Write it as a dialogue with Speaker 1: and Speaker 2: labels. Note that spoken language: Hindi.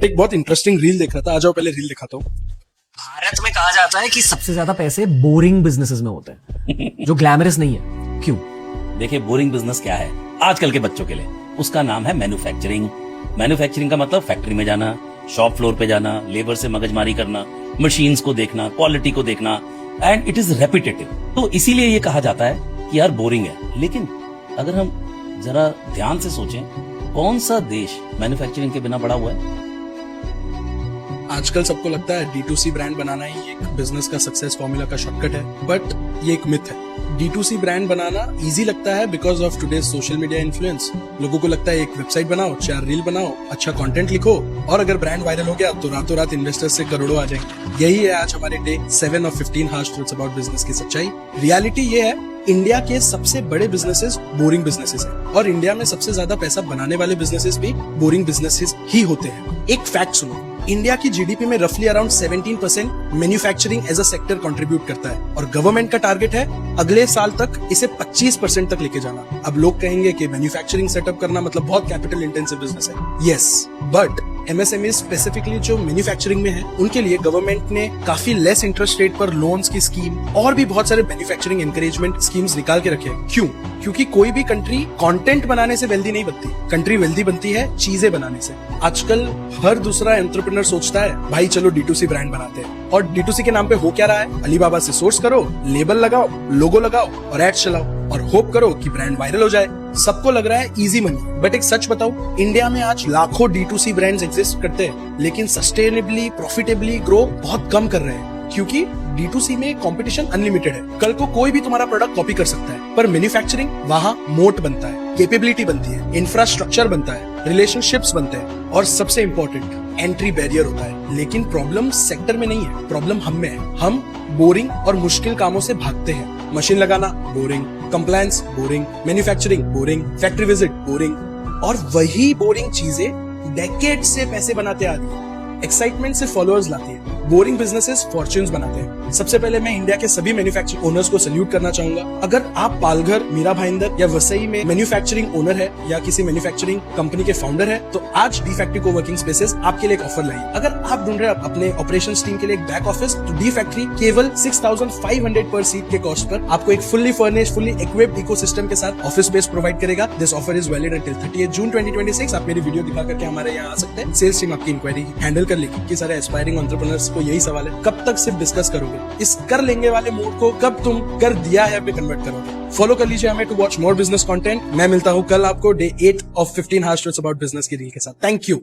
Speaker 1: एक बहुत इंटरेस्टिंग रील देख रहा था, आ जाओ पहले रील दिखाता हूँ।
Speaker 2: भारत में कहा जाता है कि सबसे ज्यादा पैसे बोरिंग बिजनेसेस में होते हैं जो ग्लैमरस नहीं है। क्यों?
Speaker 3: देखिए, बोरिंग बिजनेस क्या है आजकल के बच्चों के लिए? उसका नाम है मैन्युफैक्चरिंग। मैन्युफैक्चरिंग का मतलब फैक्ट्री में जाना, शॉप फ्लोर पे जाना, लेबर से मगजमारी करना, मशीन्स को देखना, क्वालिटी को देखना, एंड इट इज रेपिटेटिव। तो इसीलिए ये कहा जाता है कि यार बोरिंग है। लेकिन अगर हम जरा ध्यान से सोचें, कौन सा देश मैन्युफैक्चरिंग के बिना बड़ा हुआ है?
Speaker 1: आजकल सबको लगता है D2C ब्रांड बनाना ही एक बिजनेस का सक्सेस फॉर्मूला का शॉर्टकट है, बट ये एक मिथ है। D2C ब्रांड बनाना इजी लगता है because of today's social media influence. लोगों को लगता है एक वेबसाइट बनाओ, 4 रील बनाओ, अच्छा कंटेंट लिखो, और अगर ब्रांड वायरल हो गया तो रातों रात इन्वेस्टर्स से करोड़ों आ जाएंगे। यही है आज हमारे day 7 of 15 harsh truths about business की सच्चाई। रियलिटी ये है, इंडिया के सबसे बड़े बिजनेसेस बोरिंग बिजनेसेस हैं, और इंडिया में सबसे ज्यादा पैसा बनाने वाले बिजनेसेस भी बोरिंग बिजनेसेस ही होते हैं। एक फैक्ट सुनो, इंडिया की जीडीपी में रफली around 17% manufacturing as a sector contribute करता है, और गवर्नमेंट का टारगेट है अगले साल तक इसे 25% तक लेके जाना। अब लोग कहेंगे कि मैन्युफैक्चरिंग सेटअप करना मतलब बहुत कैपिटल इंटेंसिव बिजनेस है। यस, बट एमएसएमई स्पेसिफिकली जो मैन्युफैक्चरिंग में है उनके लिए गवर्नमेंट ने काफी लेस इंटरेस्ट रेट पर लोन्स की स्कीम और भी बहुत सारे मैन्युफैक्चरिंग एनकरेजमेंट स्कीम्स निकाल के रखे हैं। क्यों? क्योंकि कोई भी कंट्री कंटेंट बनाने से वेल्दी नहीं बनती, कंट्री वेल्दी बनती है चीजें बनाने से। आजकल हर दूसरा एंटरप्रेन्योर सोचता है भाई चलो D2C ब्रांड बनाते हैं, और D2C के नाम पे हो क्या रहा है? अलीबाबा से सोर्स करो, लेबल लगाओ, लोगो लगाओ और एड चलाओ, और होप करो कि ब्रांड वायरल हो जाए। सबको लग रहा है इजी मनी, बट एक सच बताओ, इंडिया में आज लाखों D2C ब्रांड्स एग्जिस्ट करते हैं, लेकिन सस्टेनेबली प्रॉफिटेबली ग्रो बहुत कम कर रहे हैं, क्योंकि D2C में कंपटीशन अनलिमिटेड है। कल को कोई भी तुम्हारा प्रोडक्ट कॉपी कर सकता है, पर मैन्युफैक्चरिंग वहाँ मोट बनता है, कैपेबिलिटी बनती है, इंफ्रास्ट्रक्चर बनता है, रिलेशनशिप्स बनते हैं, और सबसे इंपॉर्टेंट एंट्री बैरियर होता है। लेकिन प्रॉब्लम सेक्टर में नहीं है, प्रॉब्लम हम में है। हम बोरिंग और मुश्किल कामों से भागते हैं। मशीन लगाना boring, compliance boring, manufacturing boring, factory visit boring, और वही बोरिंग चीजें डेकेड से पैसे बनाते आ रही है, एक्साइटमेंट से फॉलोअर्स लाती है। बोरिंग बिजनेसेस फॉर्च्यून्स बनाते हैं। सबसे पहले मैं इंडिया के सभी मैन्युफैक्चरिंग ओनर्स को सल्यूट करना चाहूंगा। अगर आप पालघर, मीरा भाईंदर या वसई में मैन्युफैक्चरिंग ओनर है या किसी मैन्युफैक्चरिंग कंपनी के फाउंडर है, तो आज डी फैक्ट्री कोवर्किंग स्पेसेस आपके लिए एक ऑफर लाई। अगर आप ढूंढ रहे हैं अपने ऑपरेशंस टीम के लिए एक बैक ऑफिस, तो डी फैक्ट्री केवल 6500 पर सीट के कॉस्ट पर आपको एक fully furnished, fully equipped ecosystem के साथ ऑफिस स्पेस प्रोवाइड करेगा। This offer is valid until 30 जून 2026। आप मेरी वीडियो दिखा करके हमारे यहाँ आ सकते हैं। सेल्स टीम आपकी इंक्वायरी हैंडल कर लेगी। कि सारे एस्पायरिंग एंटरप्रेन्योर्स को यही सवाल है, कब तक सिर्फ डिस्कस करोगे? इस कर लेंगे वाले मूड को कब तुम कर दिया है पे कन्वर्ट करोगे? फॉलो कर लीजिए हमें to watch more business content. मैं मिलता हूँ कल आपको day 8 of 15 harsh truths about business की रील के साथ। Thank you.